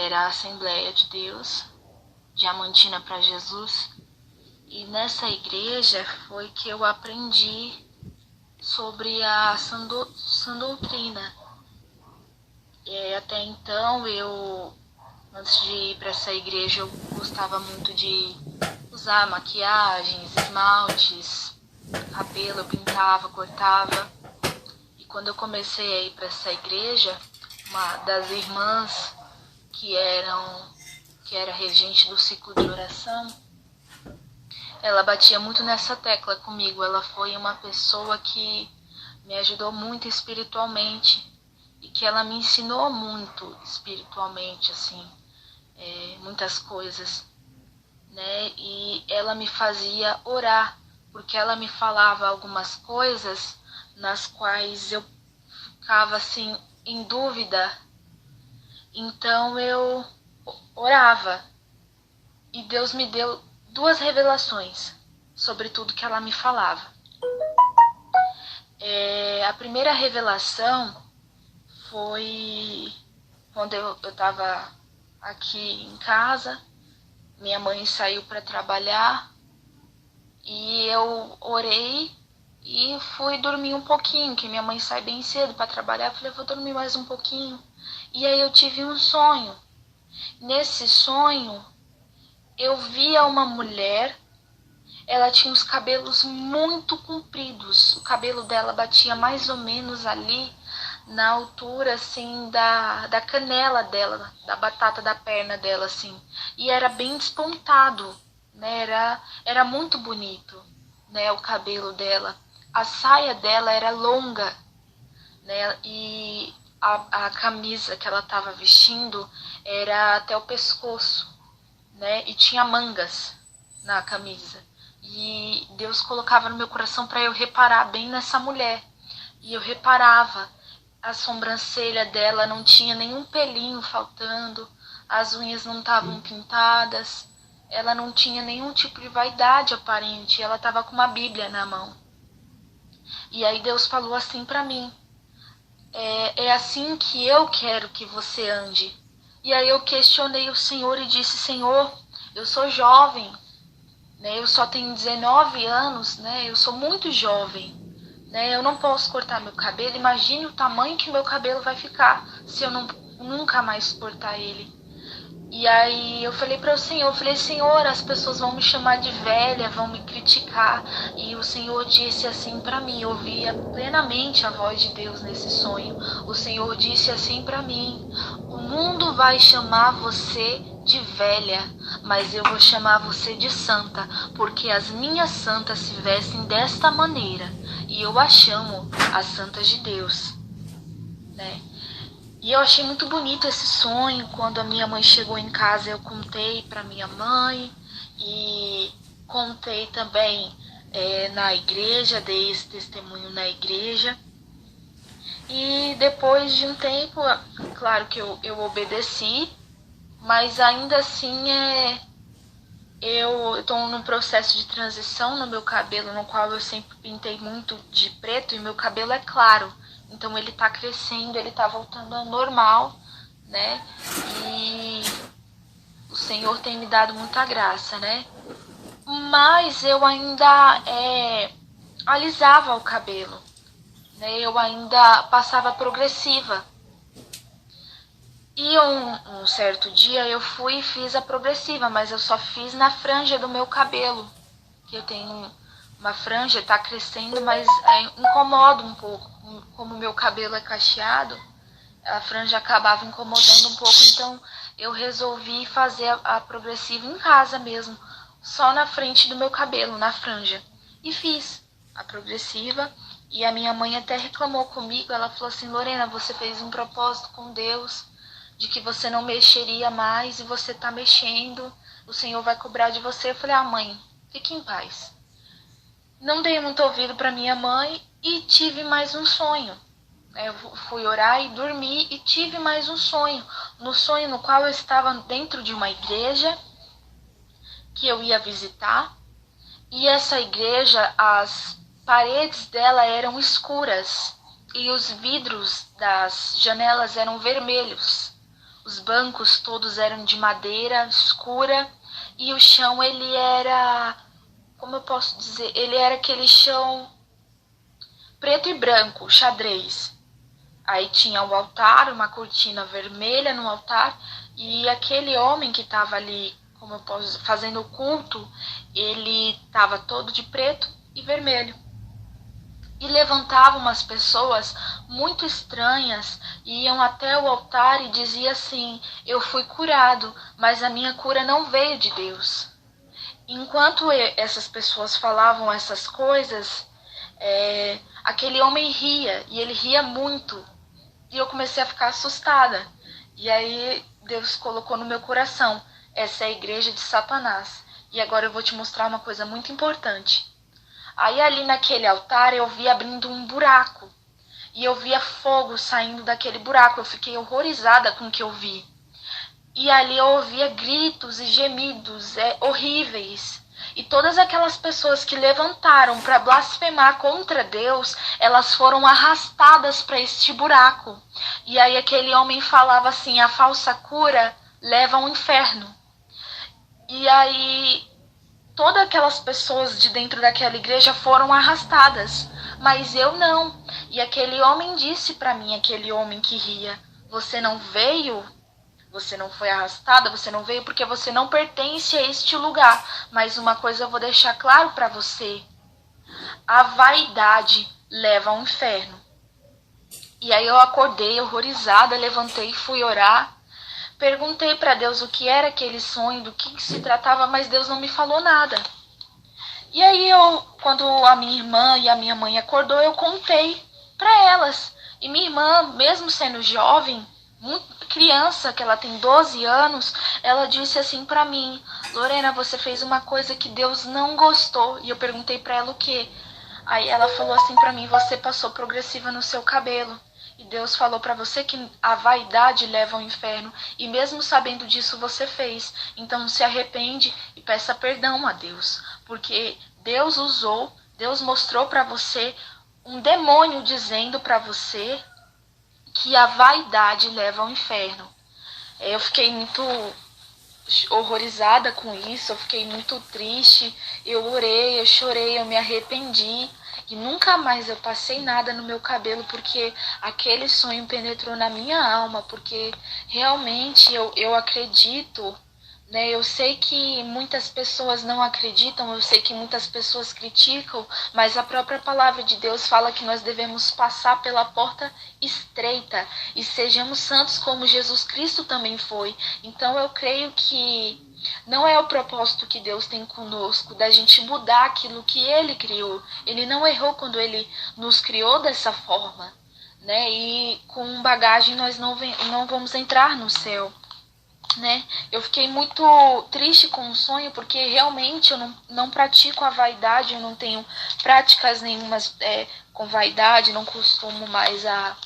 era a Assembleia de Deus, Diamantina para Jesus. E nessa igreja foi que eu aprendi sobre a sã doutrina. Até então, antes de ir para essa igreja, eu gostava muito de usar maquiagens, esmaltes, cabelo, eu pintava, cortava. E quando eu comecei a ir para essa igreja, uma das irmãs que era regente do ciclo de oração, ela batia muito nessa tecla comigo. Ela foi uma pessoa que me ajudou muito espiritualmente e que ela me ensinou muito espiritualmente, assim, muitas coisas, né? E ela me fazia orar, porque ela me falava algumas coisas nas quais eu ficava assim em dúvida. Então eu orava e Deus me deu 2 revelações sobre tudo que ela me falava. A primeira revelação foi quando eu estava aqui em casa. Minha mãe saiu para trabalhar e eu orei e fui dormir um pouquinho, que minha mãe sai bem cedo para trabalhar. Eu falei, vou dormir mais um pouquinho. E aí eu tive um sonho. Nesse sonho, eu via uma mulher. Ela tinha os cabelos muito compridos. O cabelo dela batia mais ou menos ali na altura, assim, da canela dela, da batata da perna dela, assim. E era bem despontado, né? Era muito bonito, né? O cabelo dela. A saia dela era longa, né? E a camisa que ela estava vestindo era até o pescoço, né? E tinha mangas na camisa. E Deus colocava no meu coração para eu reparar bem nessa mulher. E eu reparava, a sobrancelha dela não tinha nenhum pelinho faltando, as unhas não estavam pintadas, ela não tinha nenhum tipo de vaidade aparente, ela estava com uma Bíblia na mão. E aí Deus falou assim para mim, é assim que eu quero que você ande. E aí eu questionei o Senhor e disse, Senhor, eu sou jovem, né? Eu só tenho 19 anos, né? Eu sou muito jovem, né? Eu não posso cortar meu cabelo. Imagine o tamanho que meu cabelo vai ficar se eu nunca mais cortar ele. E aí eu falei para o Senhor, Senhor, as pessoas vão me chamar de velha, vão me criticar. E o Senhor disse assim para mim, eu ouvia plenamente a voz de Deus nesse sonho. O Senhor disse assim para mim, o mundo vai chamar você de velha, mas eu vou chamar você de santa, porque as minhas santas se vestem desta maneira, e eu as chamo as santas de Deus, né? E eu achei muito bonito esse sonho. Quando a minha mãe chegou em casa, eu contei para minha mãe e contei também na igreja, dei esse testemunho na igreja. E depois de um tempo, claro que eu obedeci, mas ainda assim eu estou num processo de transição no meu cabelo, no qual eu sempre pintei muito de preto e meu cabelo é claro. Então ele tá crescendo, ele tá voltando ao normal, né? E o Senhor tem me dado muita graça, né? Mas eu ainda alisava o cabelo, né? Eu ainda passava progressiva. E um certo dia eu fui e fiz a progressiva, mas eu só fiz na franja do meu cabelo. Que eu tenho uma franja, tá crescendo, mas incomoda um pouco. Como o meu cabelo é cacheado, a franja acabava incomodando um pouco, então eu resolvi fazer a progressiva em casa mesmo, só na frente do meu cabelo, na franja. E fiz a progressiva, e a minha mãe até reclamou comigo, ela falou assim, Lorena, você fez um propósito com Deus, de que você não mexeria mais, e você tá mexendo, o Senhor vai cobrar de você. Eu falei, mãe, fique em paz. Não dei muito ouvido para minha mãe e tive mais um sonho. Eu fui orar e dormi e tive mais um sonho. No sonho no qual eu estava dentro de uma igreja que eu ia visitar. E essa igreja, as paredes dela eram escuras e os vidros das janelas eram vermelhos. os bancos todos eram de madeira escura e o chão ele era, como eu posso dizer, ele era aquele chão preto e branco, xadrez. Aí tinha o altar, uma cortina vermelha no altar, e aquele homem que estava ali, como eu posso, fazendo o culto, ele estava todo de preto e vermelho. E levantava umas pessoas muito estranhas, iam até o altar e dizia assim: eu fui curado, mas a minha cura não veio de Deus. Enquanto essas pessoas falavam essas coisas, aquele homem ria, e ele ria muito. E eu comecei a ficar assustada. E aí Deus colocou no meu coração: essa é a igreja de Satanás. E agora eu vou te mostrar uma coisa muito importante. Aí ali naquele altar eu vi abrindo um buraco. E eu via fogo saindo daquele buraco. Eu fiquei horrorizada com o que eu vi. E ali eu ouvia gritos e gemidos horríveis. E todas aquelas pessoas que levantaram para blasfemar contra Deus, elas foram arrastadas para este buraco. E aí aquele homem falava assim: a falsa cura leva ao inferno. E aí todas aquelas pessoas de dentro daquela igreja foram arrastadas, mas eu não. E aquele homem disse para mim, aquele homem que ria: você não veio, você não foi arrastada, você não veio porque você não pertence a este lugar. Mas uma coisa eu vou deixar claro para você: a vaidade leva ao inferno. E aí eu acordei horrorizada, levantei e fui orar. Perguntei para Deus o que era aquele sonho, do que se tratava, mas Deus não me falou nada. E aí quando a minha irmã e a minha mãe acordou, eu contei para elas. E minha irmã, mesmo sendo jovem, muito criança, que ela tem 12 anos, ela disse assim para mim: Lorena, você fez uma coisa que Deus não gostou. E eu perguntei para ela o quê? Aí ela falou assim para mim: você passou progressiva no seu cabelo. E Deus falou para você que a vaidade leva ao inferno. E mesmo sabendo disso, você fez. Então se arrepende e peça perdão a Deus. Porque Deus mostrou para você um demônio dizendo para você que a vaidade leva ao inferno. Eu fiquei muito horrorizada com isso, eu fiquei muito triste, eu orei, eu chorei, eu me arrependi. E nunca mais eu passei nada no meu cabelo, porque aquele sonho penetrou na minha alma, porque realmente eu acredito, né? Eu sei que muitas pessoas não acreditam, eu sei que muitas pessoas criticam, mas a própria palavra de Deus fala que nós devemos passar pela porta estreita e sejamos santos como Jesus Cristo também foi. Então eu creio que não é o propósito que Deus tem conosco, da gente mudar aquilo que Ele criou. Ele não errou quando Ele nos criou dessa forma, né? E com bagagem nós não vamos entrar no céu, né? Eu fiquei muito triste com o sonho, porque realmente eu não pratico a vaidade, eu não tenho práticas nenhumas com vaidade, não costumo mais a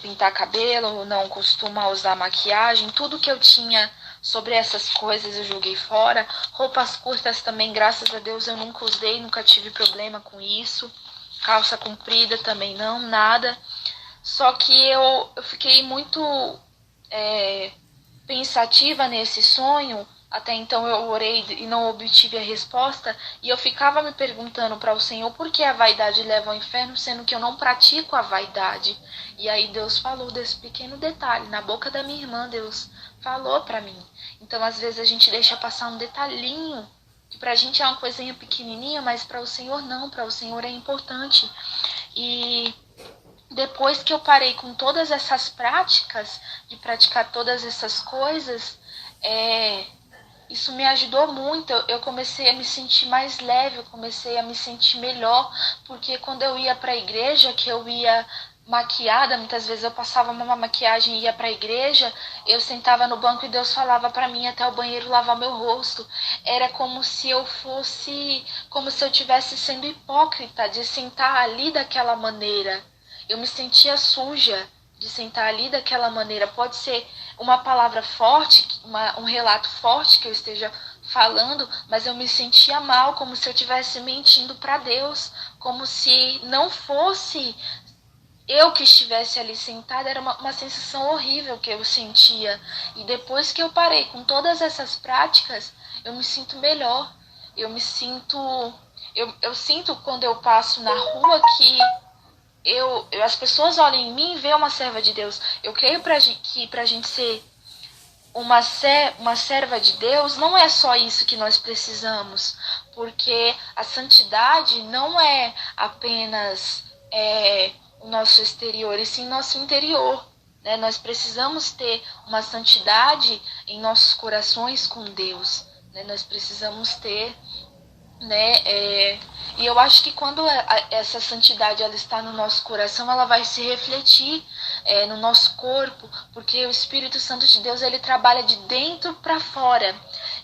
pintar cabelo, não costumo usar maquiagem. Tudo que eu tinha sobre essas coisas eu joguei fora. Roupas curtas também, graças a Deus, eu nunca usei, nunca tive problema com isso. Calça comprida também não, nada. Só que eu fiquei muito pensativa nesse sonho. Até então eu orei e não obtive a resposta, e eu ficava me perguntando para o Senhor por que a vaidade leva ao inferno, sendo que eu não pratico a vaidade. E aí Deus falou desse pequeno detalhe, na boca da minha irmã Deus falou para mim. Então às vezes a gente deixa passar um detalhinho, que pra gente é uma coisinha pequenininha, mas para o Senhor não, para o Senhor é importante. E depois que eu parei com todas essas práticas, de praticar todas essas coisas, isso me ajudou muito. Eu comecei a me sentir mais leve, eu comecei a me sentir melhor, porque quando eu ia para a igreja, que eu ia maquiada, muitas vezes eu passava uma maquiagem e ia para a igreja, eu sentava no banco e Deus falava para mim até o banheiro lavar meu rosto. Era como se eu tivesse sendo hipócrita de sentar ali daquela maneira. Eu me sentia suja de sentar ali daquela maneira. Pode ser uma palavra forte, um relato forte que eu esteja falando, mas eu me sentia mal, como se eu estivesse mentindo para Deus, como se não fosse eu que estivesse ali sentada, era uma sensação horrível que eu sentia. E depois que eu parei com todas essas práticas, eu me sinto melhor. Eu me sinto. Eu sinto quando eu passo na rua que as pessoas olham em mim e veem uma serva de Deus. Eu creio que pra gente ser uma serva de Deus, não é só isso que nós precisamos, porque a santidade não é apenas o nosso exterior, e sim nosso interior. Né? Nós precisamos ter uma santidade em nossos corações com Deus. Né? Nós precisamos ter, né? E eu acho que quando essa santidade ela está no nosso coração, ela vai se refletir no nosso corpo, porque o Espírito Santo de Deus ele trabalha de dentro para fora.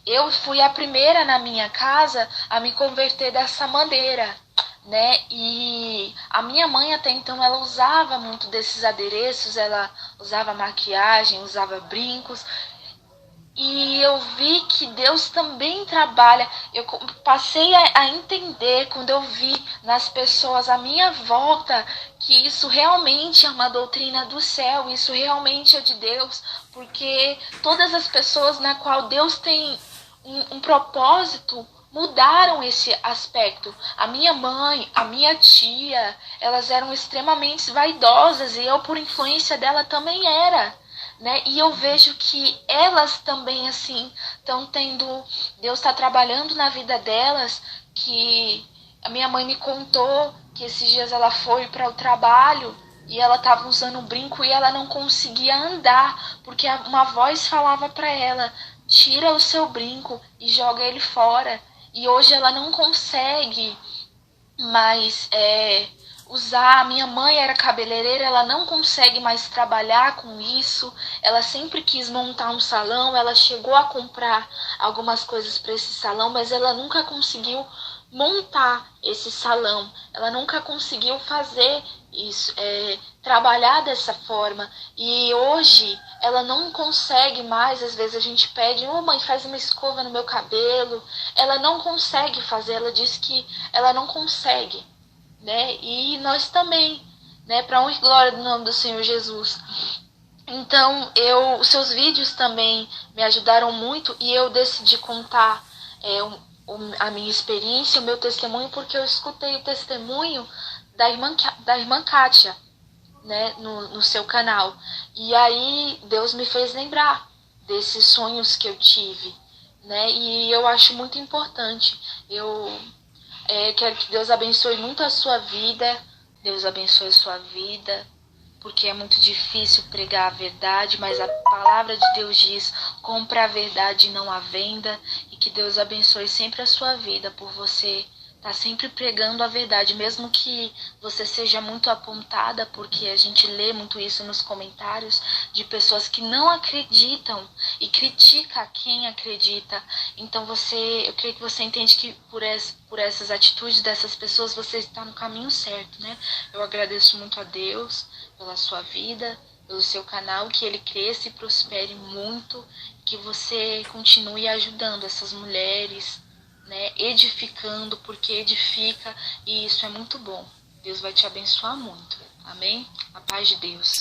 Eu fui a primeira na minha casa a me converter dessa maneira, né? E a minha mãe até então ela usava muito desses adereços, ela usava maquiagem, usava brincos. E eu vi que Deus também trabalha. Eu passei a entender quando eu vi nas pessoas à minha volta que isso realmente é uma doutrina do céu, isso realmente é de Deus, porque todas as pessoas na qual Deus tem um propósito mudaram esse aspecto. A minha mãe, a minha tia, elas eram extremamente vaidosas e eu, por influência dela, também era. Né? E eu vejo que elas também assim estão tendo, Deus está trabalhando na vida delas, que a minha mãe me contou que esses dias ela foi para o trabalho e ela estava usando um brinco e ela não conseguia andar, porque uma voz falava para ela, tira o seu brinco e joga ele fora. E hoje ela não consegue mais usar. A minha mãe era cabeleireira, ela não consegue mais trabalhar com isso. Ela sempre quis montar um salão, ela chegou a comprar algumas coisas para esse salão, mas ela nunca conseguiu montar esse salão. Ela nunca conseguiu fazer isso, trabalhar dessa forma. E hoje ela não consegue mais. Às vezes a gente pede, mãe, faz uma escova no meu cabelo. Ela não consegue fazer, ela diz que ela não consegue. Né? E nós também, né? Para honra e glória do nome do Senhor Jesus. Então, os seus vídeos também me ajudaram muito e eu decidi contar a minha experiência, o meu testemunho, porque eu escutei o testemunho da irmã Kátia, né? No seu canal. E aí Deus me fez lembrar desses sonhos que eu tive, né? E eu acho muito importante. Quero que Deus abençoe muito a sua vida. Deus abençoe a sua vida, porque é muito difícil pregar a verdade, mas a palavra de Deus diz, compra a verdade e não a venda. E que Deus abençoe sempre a sua vida, por você estar sempre pregando a verdade, mesmo que você seja muito apontada, porque a gente lê muito isso nos comentários, de pessoas que não acreditam e critica quem acredita. Então eu creio que você entende que por essas atitudes dessas pessoas você está no caminho certo, né? Eu agradeço muito a Deus pela sua vida, pelo seu canal, que ele cresça e prospere muito, que você continue ajudando essas mulheres, né, edificando, porque edifica, e isso é muito bom. Deus vai te abençoar muito. Amém? A paz de Deus.